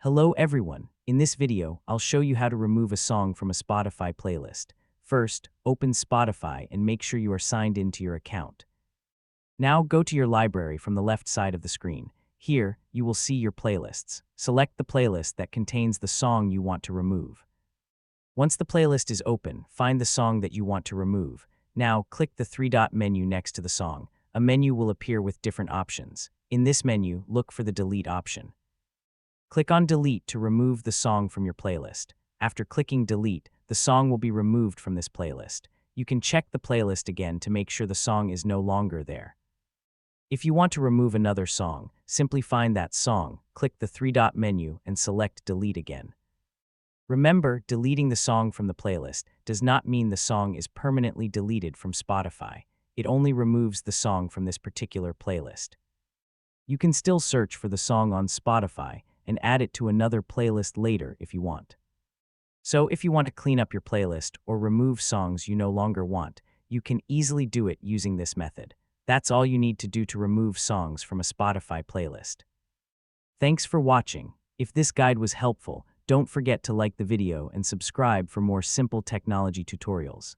Hello everyone. In this video, I'll show you how to remove a song from a Spotify playlist. First, open Spotify and make sure you are signed into your account. Now go to your library from the left side of the screen. Here, you will see your playlists. Select the playlist that contains the song you want to remove. Once the playlist is open, find the song that you want to remove. Now, click the three-dot menu next to the song. A menu will appear with different options. In this menu, look for the delete option. Click on Delete to remove the song from your playlist. After clicking Delete, the song will be removed from this playlist. You can check the playlist again to make sure the song is no longer there. If you want to remove another song, simply find that song, click the three-dot menu, and select Delete again. Remember, deleting the song from the playlist does not mean the song is permanently deleted from Spotify. It only removes the song from this particular playlist. You can still search for the song on Spotify and add it to another playlist later if you want. So if you want to clean up your playlist or remove songs you no longer want, you can easily do it using this method. That's all you need to do to remove songs from a Spotify playlist. Thanks for watching. If this guide was helpful, don't forget to like the video and subscribe for more simple technology tutorials.